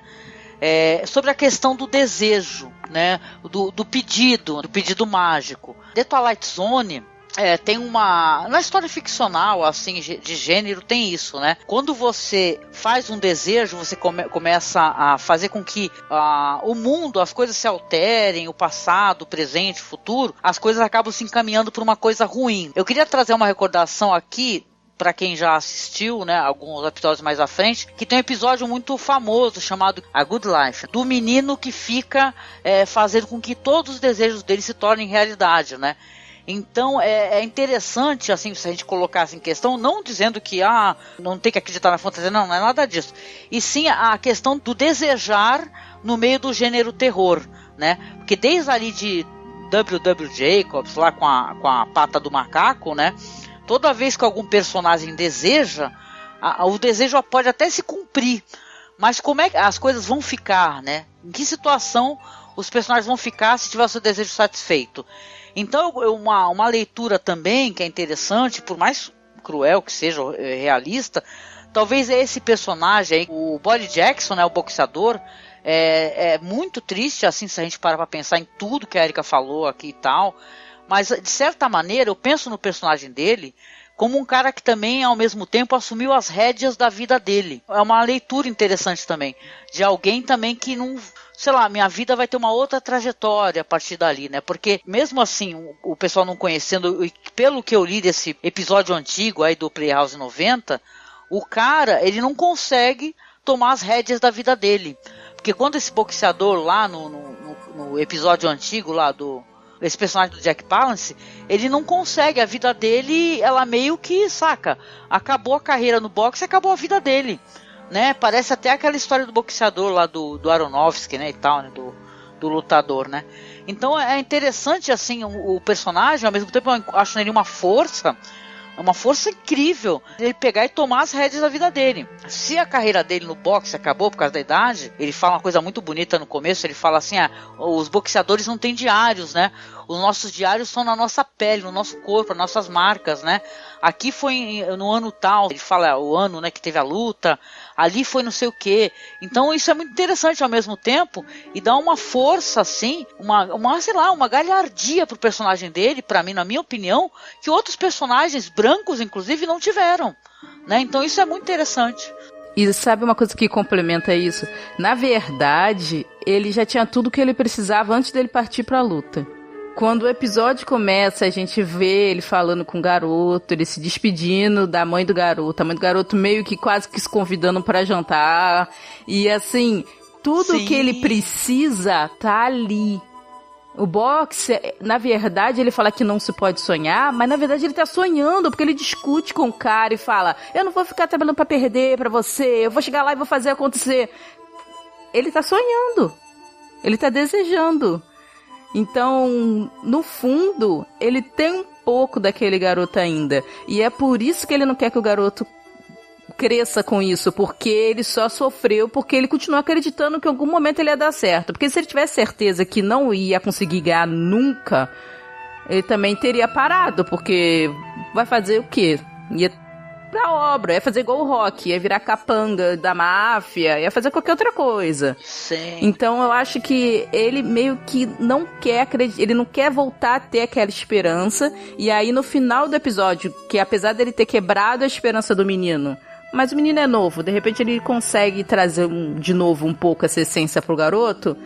Sobre a questão do desejo, né? Do pedido mágico. The Twilight Zone... tem na história ficcional, assim, de gênero, tem isso, né? Quando você faz um desejo, você começa a fazer com que o mundo, as coisas se alterem, o passado, o presente, o futuro, as coisas acabam se encaminhando para uma coisa ruim. Eu queria trazer uma recordação aqui, para quem já assistiu, né, alguns episódios mais à frente, que tem um episódio muito famoso chamado A Good Life, do menino que fica fazendo com que todos os desejos dele se tornem realidade, né? Então é interessante, assim, se a gente colocasse em questão, não dizendo que não tem que acreditar na fantasia, não é nada disso. E sim a questão do desejar no meio do gênero terror, né? Porque desde ali de W.W. Jacobs, lá com a pata do macaco, né? Toda vez que algum personagem deseja, o desejo pode até se cumprir. Mas como é que as coisas vão ficar, né? Em que situação os personagens vão ficar se tiver o seu desejo satisfeito? Então, uma leitura também que é interessante, por mais cruel que seja, realista, talvez esse personagem aí, o Bolly Jackson, né, o boxeador, é muito triste, assim, se a gente parar para pensar em tudo que a Érica falou aqui e tal, mas, de certa maneira, eu penso no personagem dele como um cara que também, ao mesmo tempo, assumiu as rédeas da vida dele. É uma leitura interessante também, de alguém também que não... sei lá, minha vida vai ter uma outra trajetória a partir dali, né? Porque mesmo assim, o pessoal não conhecendo, pelo que eu li desse episódio antigo aí do Playhouse 90, o cara, ele não consegue tomar as rédeas da vida dele. Porque quando esse boxeador lá no episódio antigo lá esse personagem do Jack Palance, ele não consegue, a vida dele, ela meio que, saca, acabou a carreira no boxe, acabou a vida dele. Né? Parece até aquela história do boxeador lá do Aronofsky, né, e tal, né, do lutador, né? Então é interessante, assim, o personagem, ao mesmo tempo eu acho nele uma força incrível, ele pegar e tomar as rédeas da vida dele. Se a carreira dele no boxe acabou por causa da idade, ele fala uma coisa muito bonita no começo, ele fala assim, os boxeadores não têm diários, né? Os nossos diários são na nossa pele, no nosso corpo, as nossas marcas, né? Aqui foi no ano tal, ele fala o ano, né, que teve a luta, ali foi não sei o quê. Então isso é muito interessante ao mesmo tempo e dá uma força, assim, sei lá, uma galhardia pro personagem dele, pra mim, na minha opinião, que outros personagens brancos, inclusive, não tiveram, né? Então isso é muito interessante.
E sabe uma coisa que complementa isso? Na verdade, ele já tinha tudo que ele precisava antes dele partir pra luta. Quando o episódio começa, a gente vê ele falando com o garoto, ele se despedindo da mãe do garoto. A mãe do garoto meio que quase que se convidando pra jantar. E assim, tudo que ele precisa tá ali. O boxe, na verdade, ele fala que não se pode sonhar, mas na verdade ele tá sonhando, porque ele discute com o cara e fala, eu não vou ficar trabalhando pra perder pra você, eu vou chegar lá e vou fazer acontecer. Ele tá sonhando. Ele tá desejando. Então, no fundo, ele tem um pouco daquele garoto ainda. E é por isso que ele não quer que o garoto cresça com isso, porque ele só sofreu porque ele continua acreditando que em algum momento ele ia dar certo. Porque se ele tivesse certeza que não ia conseguir ganhar nunca, ele também teria parado, porque vai fazer o quê? Ia pra obra, ia fazer igual o Rock, ia virar capanga da máfia, ia fazer qualquer outra coisa.
Sim.
Então eu acho que ele meio que não quer acreditar, ele não quer voltar a ter aquela esperança, e aí no final do episódio, que apesar dele ter quebrado a esperança do menino, mas o menino é novo, de repente ele consegue trazer de novo um pouco essa essência pro garoto.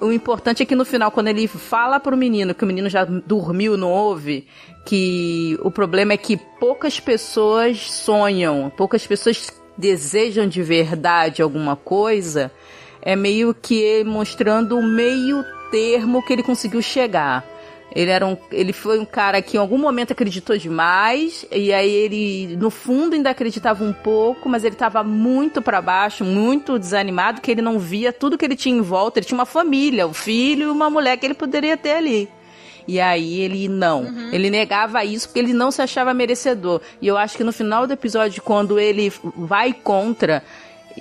O importante é que no final, quando ele fala pro menino, que o menino já dormiu, não ouve, que o problema é que poucas pessoas sonham, poucas pessoas desejam de verdade alguma coisa, é meio que mostrando o meio termo que ele conseguiu chegar. Ele foi um cara que em algum momento acreditou demais, e aí ele, no fundo, ainda acreditava um pouco, mas ele estava muito para baixo, muito desanimado, que ele não via tudo que ele tinha em volta. Ele tinha uma família, um filho e uma mulher que ele poderia ter ali. E aí ele negava isso porque ele não se achava merecedor. E eu acho que no final do episódio, quando ele vai contra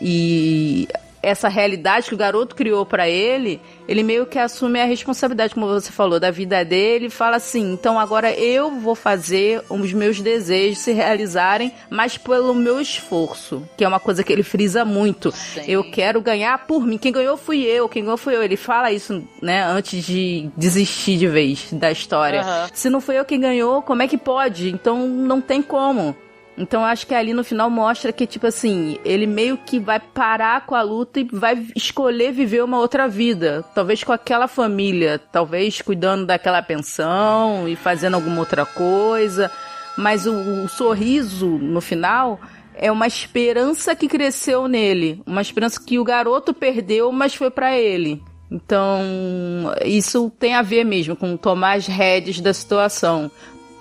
e essa realidade que o garoto criou pra ele, ele meio que assume a responsabilidade, como você falou, da vida dele, e fala assim, então agora eu vou fazer os meus desejos se realizarem, mas pelo meu esforço, que é uma coisa que ele frisa muito. Sim. Eu quero ganhar por mim, quem ganhou fui eu. Ele fala isso, né, antes de desistir de vez da história. Se não foi eu quem ganhou, como é que pode? Então não tem como. Então, eu acho que ali no final mostra que, tipo assim, ele meio que vai parar com a luta e vai escolher viver uma outra vida. Talvez com aquela família, talvez cuidando daquela pensão e fazendo alguma outra coisa. Mas o sorriso, no final, é uma esperança que cresceu nele. Uma esperança que o garoto perdeu, mas foi pra ele. Então, isso tem a ver mesmo com tomar as rédeas da situação.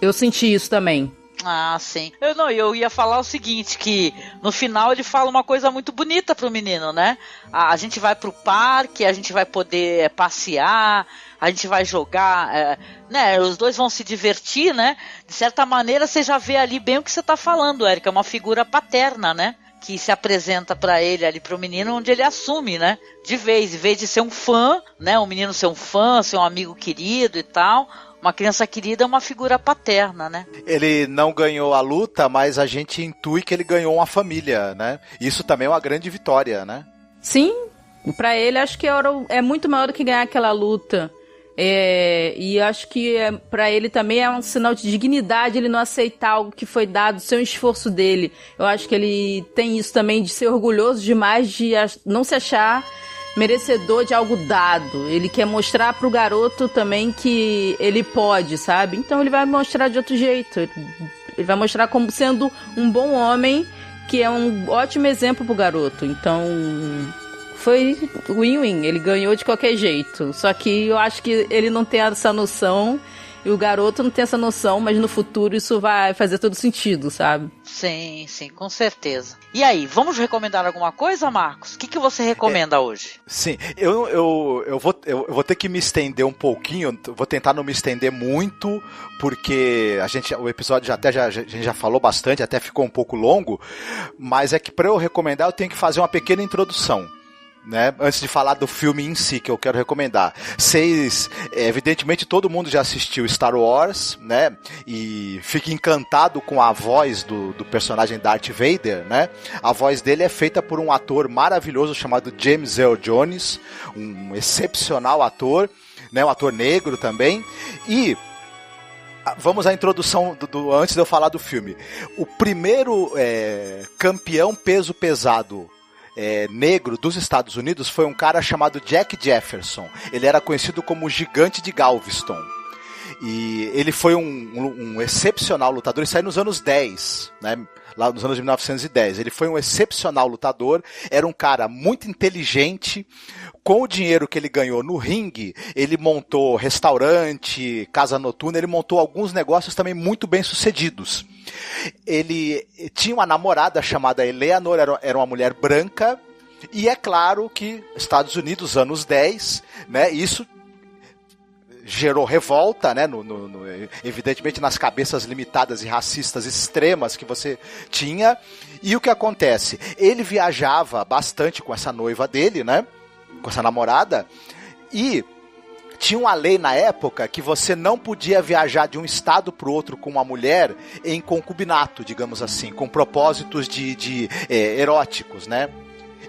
Eu senti isso também.
Ah, sim. Eu ia falar o seguinte, que no final ele fala uma coisa muito bonita pro menino, né? A gente vai pro parque, a gente vai poder passear, a gente vai jogar, né? Os dois vão se divertir, né? De certa maneira, você já vê ali bem o que você tá falando, Érica, é uma figura paterna, né? Que se apresenta pra ele ali, pro menino, onde ele assume, né? De vez, em vez de ser um fã, né? O menino ser um fã, ser um amigo querido e tal... Uma criança querida é uma figura paterna, né? Ele
não ganhou a luta, mas a gente intui que ele ganhou uma família, né? Isso também é uma grande vitória, né?
Sim, pra ele acho que é muito maior do que ganhar aquela luta. E acho que pra ele também é um sinal de dignidade ele não aceitar algo que foi dado sem o esforço dele. Eu acho que ele tem isso também de ser orgulhoso demais, de não se achar merecedor de algo dado. Ele quer mostrar pro garoto também que ele pode, sabe? Então ele vai mostrar de outro jeito. Ele vai mostrar como sendo um bom homem, que é um ótimo exemplo pro garoto. Então foi win-win. Ele ganhou de qualquer jeito. Só que eu acho que ele não tem essa noção. E o garoto não tem essa noção, mas no futuro isso vai fazer todo sentido, sabe?
Sim, com certeza. E aí, vamos recomendar alguma coisa, Marcos? O que você recomenda hoje?
Sim, eu vou ter que me estender um pouquinho, vou tentar não me estender muito, porque o episódio a gente já falou bastante, até ficou um pouco longo, mas é que para eu recomendar eu tenho que fazer uma pequena introdução. Né? Antes de falar do filme em si que eu quero recomendar. Evidentemente todo mundo já assistiu Star Wars, né? E fica encantado com a voz do personagem Darth Vader, né? A voz dele é feita por um ator maravilhoso chamado James Earl Jones, um excepcional ator, né? Um ator negro também. E vamos à introdução antes de eu falar do filme. O primeiro campeão peso pesado negro dos Estados Unidos foi um cara chamado Jack Jefferson. Ele era conhecido como o Gigante de Galveston. E ele foi um excepcional lutador. Ele saiu nos anos 10, né? Lá nos anos de 1910. Ele foi um excepcional lutador. Era um cara muito inteligente. Com o dinheiro que ele ganhou no ringue, ele montou restaurante, casa noturna, ele montou alguns negócios também muito bem sucedidos. Ele tinha uma namorada chamada Eleanor, era uma mulher branca, e é claro que Estados Unidos, anos 10, né, isso gerou revolta, né, evidentemente nas cabeças limitadas e racistas extremas que você tinha. E o que acontece? Ele viajava bastante com essa noiva dele, né, com essa namorada, e tinha uma lei na época que você não podia viajar de um estado para o outro com uma mulher em concubinato, digamos assim, com propósitos eróticos, né?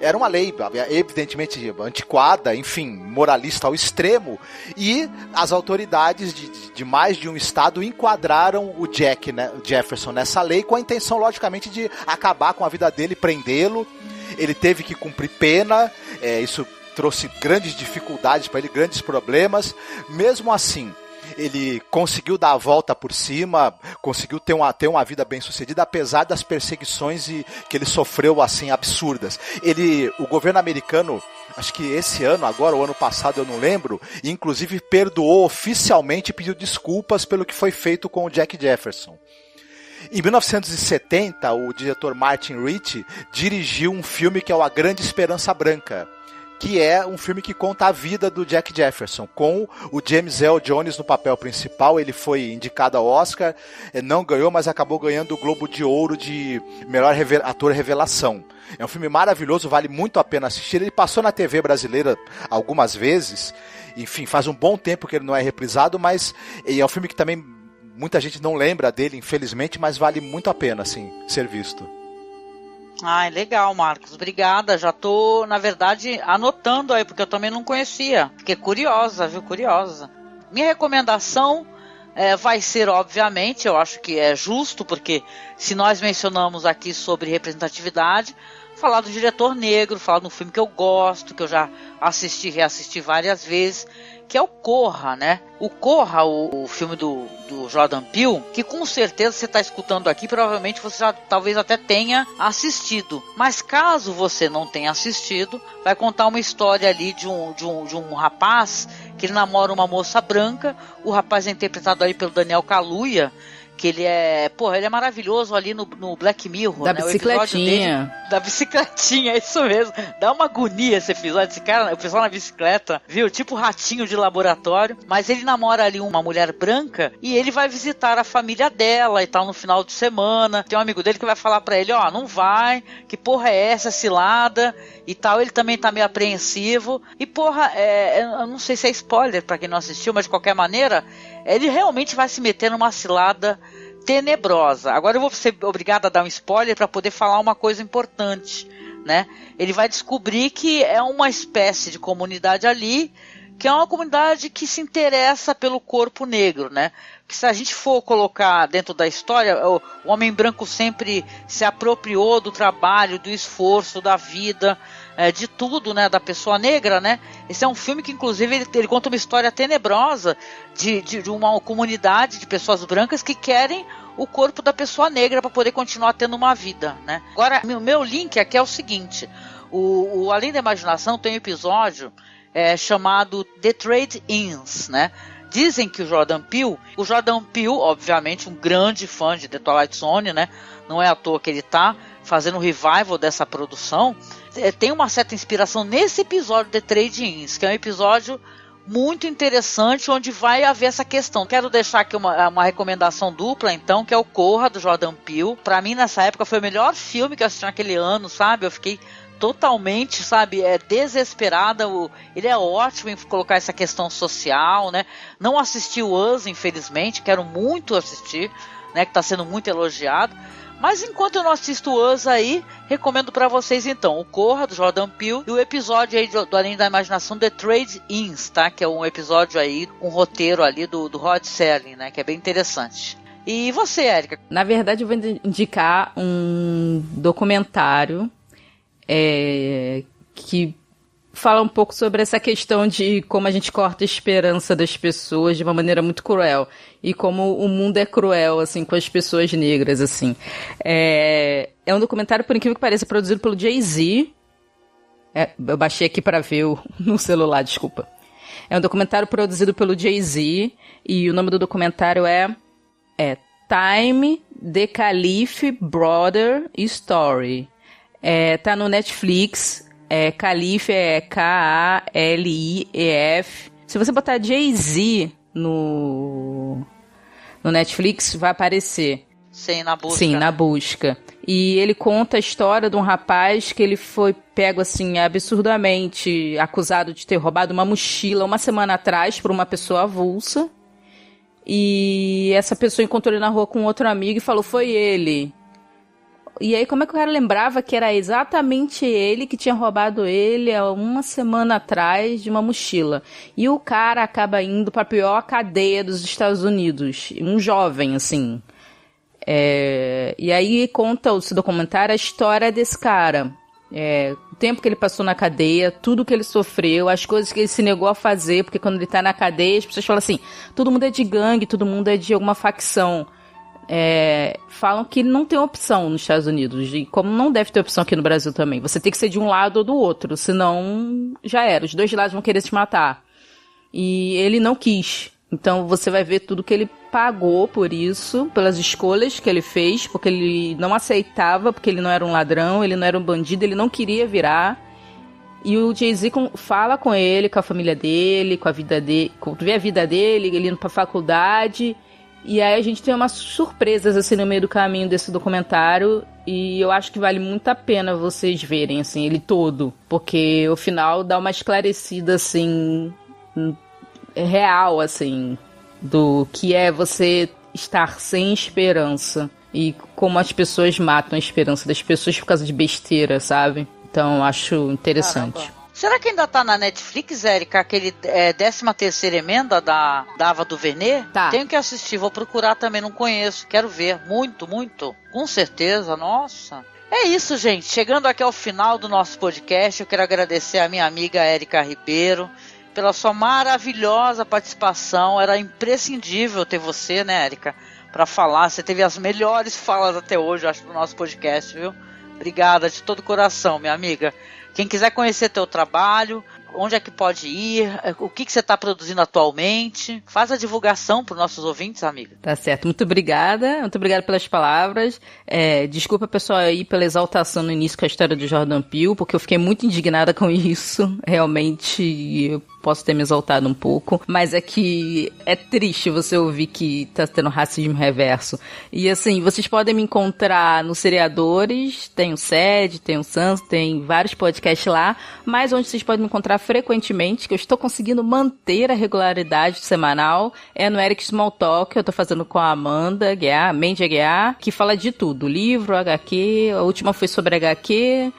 Era uma lei, evidentemente, antiquada, enfim, moralista ao extremo, e as autoridades de mais de um estado enquadraram o Jack, né, o Jefferson nessa lei, com a intenção, logicamente, de acabar com a vida dele, prendê-lo. Ele teve que cumprir pena, isso trouxe grandes dificuldades para ele, grandes problemas. Mesmo assim, ele conseguiu dar a volta por cima, conseguiu ter uma vida bem sucedida, apesar das perseguições que ele sofreu assim absurdas. O governo americano, acho que esse ano, agora, o ano passado, eu não lembro, inclusive perdoou oficialmente e pediu desculpas pelo que foi feito com o Jack Jefferson. Em 1970, o diretor Martin Ritchie dirigiu um filme que é o A Grande Esperança Branca, que é um filme que conta a vida do Jack Jefferson, com o James Earl Jones no papel principal. Ele foi indicado ao Oscar, não ganhou, mas acabou ganhando o Globo de Ouro de melhor ator revelação. É um filme maravilhoso, vale muito a pena assistir. Ele passou na TV brasileira algumas vezes, enfim, faz um bom tempo que ele não é reprisado, mas é um filme que também muita gente não lembra dele, infelizmente, mas vale muito a pena, assim, ser visto.
Ai, legal, Marcos. Obrigada. Já tô, na verdade, anotando aí, porque eu também não conhecia. Fiquei curiosa, viu? Curiosa. Minha recomendação vai ser, obviamente, eu acho que é justo, porque se nós mencionamos aqui sobre representatividade, falar do diretor negro, falar de um filme que eu gosto, que eu já assisti e reassisti várias vezes, que é o Corra, né? O Corra, o filme do Jordan Peele, que com certeza você está escutando aqui, provavelmente você já talvez até tenha assistido. Mas caso você não tenha assistido, vai contar uma história ali de um rapaz que ele namora uma moça branca. O rapaz é interpretado ali pelo Daniel Kaluuya, que ele é maravilhoso ali no Black Mirror,
da
né?
bicicletinha.
Da bicicletinha, é isso mesmo. Dá uma agonia esse episódio, esse cara, o pessoal na bicicleta, viu? Tipo ratinho de laboratório. Mas ele namora ali uma mulher branca e ele vai visitar a família dela e tal no final de semana. Tem um amigo dele que vai falar pra ele, não vai, que porra é essa, cilada e tal. Ele também tá meio apreensivo. E porra, eu não sei se é spoiler pra quem não assistiu, mas de qualquer maneira, ele realmente vai se meter numa cilada tenebrosa. Agora eu vou ser obrigado a dar um spoiler para poder falar uma coisa importante, né? Ele vai descobrir que é uma espécie de comunidade ali, que é uma comunidade que se interessa pelo corpo negro, né? Que se a gente for colocar dentro da história, o homem branco sempre se apropriou do trabalho, do esforço, da vida, de tudo, né, da pessoa negra, né? Esse é um filme que, inclusive, ele conta uma história tenebrosa de uma comunidade de pessoas brancas que querem o corpo da pessoa negra para poder continuar tendo uma vida, né? Agora, o meu link aqui é o seguinte: o Além da Imaginação tem um episódio chamado The Trade-ins, né? Dizem que o Jordan Peele, obviamente, um grande fã de The Twilight Zone, né? Não é à toa que ele tá fazendo um revival dessa produção. Tem uma certa inspiração nesse episódio The Trade-ins, que é um episódio muito interessante, onde vai haver essa questão. Quero deixar aqui uma recomendação dupla, então, que é o Corra, do Jordan Peele. Pra mim, nessa época, foi o melhor filme que eu assisti naquele ano, sabe? Eu fiquei totalmente, sabe, desesperada. Ele é ótimo em colocar essa questão social, né? Não assisti o Us, infelizmente, quero muito assistir, né? Que tá sendo muito elogiado. Mas enquanto eu não assisto o Us aí, recomendo para vocês então o Corra, do Jordan Peele, e o episódio aí do Além da Imaginação, The Trade-ins, tá? Que é um episódio aí, um roteiro ali do Rod Serling, né? Que é bem interessante. E você, Érica?
Na verdade, eu vou indicar um documentário que fala um pouco sobre essa questão de como a gente corta a esperança das pessoas de uma maneira muito cruel. E como o mundo é cruel, assim, com as pessoas negras, assim. É um documentário, por incrível que pareça, produzido pelo Jay-Z. Eu baixei aqui para ver no celular, desculpa. É um documentário produzido pelo Jay-Z. E o nome do documentário é Time, The Khalif Brother Story. Tá no Netflix. Khalif é K-A-L-I-E-F. Se você botar Jay-Z no Netflix, vai aparecer.
Sim, na busca.
Sim, na busca. E ele conta a história de um rapaz que ele foi pego, assim, absurdamente acusado de ter roubado uma mochila uma semana atrás por uma pessoa avulsa. E essa pessoa encontrou ele na rua com outro amigo e falou, foi ele. E aí, como é que o cara lembrava que era exatamente ele que tinha roubado ele há uma semana atrás de uma mochila? E o cara acaba indo para a pior cadeia dos Estados Unidos. Um jovem, assim. E aí conta esse documentário a história desse cara. O tempo que ele passou na cadeia, tudo que ele sofreu, as coisas que ele se negou a fazer, porque quando ele tá na cadeia, as pessoas falam assim, todo mundo é de gangue, todo mundo é de alguma facção. Falam que não tem opção nos Estados Unidos, e como não deve ter opção aqui no Brasil também. Você tem que ser de um lado ou do outro, senão já era, os dois lados vão querer se matar. E ele não quis. Então você vai ver tudo que ele pagou por isso, pelas escolhas que ele fez, porque ele não aceitava, porque ele não era um ladrão, ele não era um bandido, ele não queria virar. E o Jay-Z fala com ele, com a família dele, com a vida dele, vê a vida dele, ele indo pra faculdade. E aí a gente tem umas surpresas assim no meio do caminho desse documentário, e eu acho que vale muito a pena vocês verem assim ele todo, porque o final dá uma esclarecida assim real assim do que é você estar sem esperança e como as pessoas matam a esperança das pessoas por causa de besteira, sabe? Então eu acho interessante.
Caramba. Será que ainda tá na Netflix, Érica, aquele 13ª emenda da Ava DuVernay?
Tá.
Tenho que assistir, vou procurar também, não conheço, quero ver, muito, com certeza, nossa. É isso, gente, chegando aqui ao final do nosso podcast, eu quero agradecer a minha amiga Érica Ribeiro pela sua maravilhosa participação, era imprescindível ter você, né, Érica, pra falar, você teve as melhores falas até hoje, eu acho, do nosso podcast, viu? Obrigada de todo o coração, minha amiga. Quem quiser conhecer teu trabalho, onde é que pode ir, o que você está produzindo atualmente, faz a divulgação para os nossos ouvintes, amiga.
Tá certo, muito obrigada pelas palavras. Desculpa, pessoal, aí pela exaltação no início com a história do Jordan Peele, porque eu fiquei muito indignada com isso, realmente eu posso ter me exaltado um pouco, mas é que é triste você ouvir que tá tendo racismo reverso. E assim, vocês podem me encontrar nos Seriadores, tem o SED, tem o Sans, tem vários podcasts lá, mas onde vocês podem me encontrar frequentemente, que eu estou conseguindo manter a regularidade semanal, é no Eric Small Talk, que eu tô fazendo com a Amanda Guiar, Mendy Guiar, que fala de tudo, livro, HQ, a última foi sobre HQ,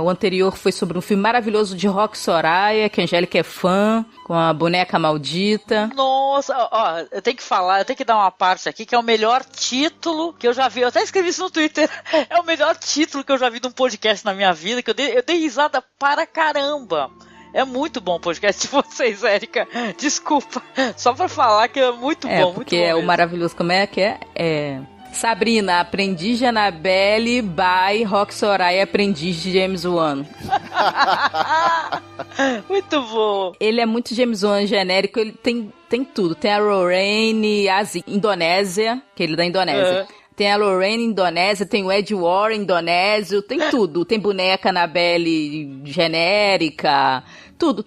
o anterior foi sobre um filme maravilhoso de Rock Soraya, que a Angélica é fã, com a boneca maldita.
Nossa, ó, eu tenho que dar uma parte aqui, que é o melhor título que eu já vi, eu até escrevi isso no Twitter, é o melhor título que eu já vi de um podcast na minha vida, que eu dei risada para caramba. É muito bom o podcast de vocês, Érica. Desculpa, só pra falar que é muito bom,
porque
muito bom.
É o maravilhoso, como é que é? Sabrina, aprendiz de Annabelle by Rock Soraya, aprendiz de James Wan.
Muito bom.
Ele é muito James Wan genérico, ele tem tudo. Tem a Lorraine, Indonésia, que ele é da Indonésia. Tem a Lorraine, Indonésia, tem o Ed Warren, indonésio, tem tudo. Tem boneca Annabelle genérica, tudo.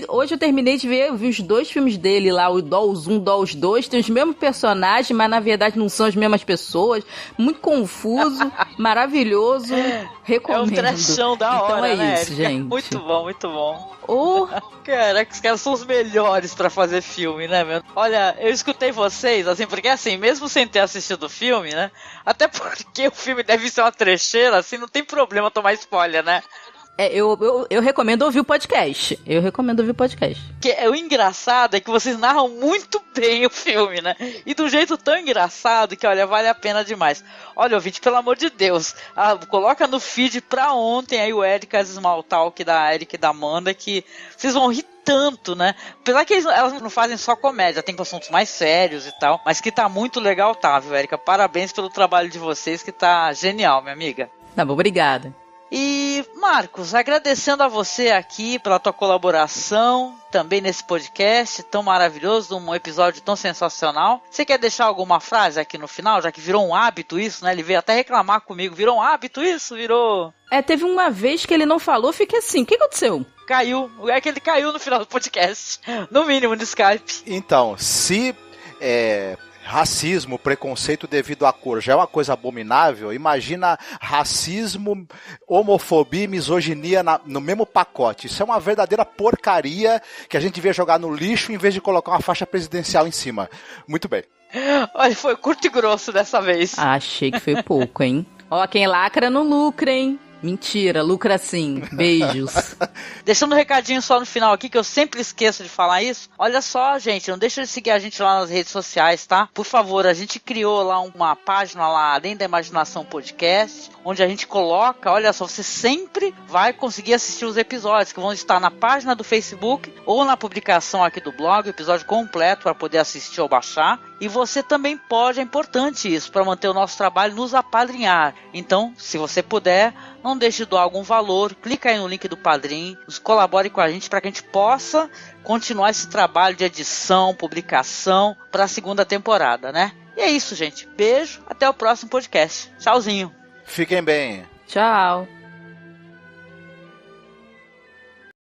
Hoje eu terminei de ver, eu vi os 2 filmes dele lá, o Dolls 1, Dolls 2, tem os mesmos personagens, mas na verdade não são as mesmas pessoas. Muito confuso, maravilhoso, recomendo.
É um trechão da hora,
então é isso,
Érica?
gente.
Muito bom.
Oh.
Caraca, os caras são os melhores pra fazer filme, né, meu? Olha, eu escutei vocês, assim, porque assim, mesmo sem ter assistido o filme, né? Até porque o filme deve ser uma trecheira, assim, não tem problema tomar spoiler, né?
Eu recomendo ouvir o podcast.
O engraçado é que vocês narram muito bem o filme, né? E de um jeito tão engraçado que, olha, vale a pena demais. Olha, ouvinte, pelo amor de Deus, coloca no feed pra ontem aí o Erika's Small Talk da Erika e da Amanda, que vocês vão rir tanto, né? Apesar que elas não fazem só comédia, tem assuntos mais sérios e tal, mas que tá muito legal, tá, viu, Erika? Parabéns pelo trabalho de vocês, que tá genial, minha amiga.
Tá bom, obrigada.
E, Marcos, agradecendo a você aqui pela tua colaboração, também nesse podcast tão maravilhoso, um episódio tão sensacional. Você quer deixar alguma frase aqui no final, já que virou um hábito isso, né? Ele veio até reclamar comigo, virou um hábito isso? Virou...
Teve uma vez que ele não falou, fiquei assim, o que aconteceu?
Caiu, é que ele caiu no final do podcast, no mínimo no Skype.
Então, se... racismo, preconceito devido à cor já é uma coisa abominável, imagina racismo, homofobia e misoginia no mesmo pacote. Isso é uma verdadeira porcaria que a gente devia jogar no lixo em vez de colocar uma faixa presidencial em cima. Muito bem.
Olha, foi curto e grosso dessa vez.
Achei que foi pouco, hein? Ó, quem lacra não lucra, hein? Mentira, lucra sim. Beijos.
Deixando um recadinho só no final aqui, que eu sempre esqueço de falar isso. Olha só, gente, não deixa de seguir a gente lá nas redes sociais, tá? Por favor, a gente criou lá uma página lá, Além da Imaginação Podcast, onde a gente coloca, olha só, você sempre vai conseguir assistir os episódios, que vão estar na página do Facebook ou na publicação aqui do blog, o episódio completo para poder assistir ou baixar. E você também pode, é importante isso, para manter o nosso trabalho, nos apadrinhar. Então, se você puder, não deixe de doar algum valor, clica aí no link do Padrim, nos colabore com a gente para que a gente possa continuar esse trabalho de edição, publicação para a segunda temporada, né? E é isso, gente. Beijo, até o próximo podcast. Tchauzinho.
Fiquem bem.
Tchau.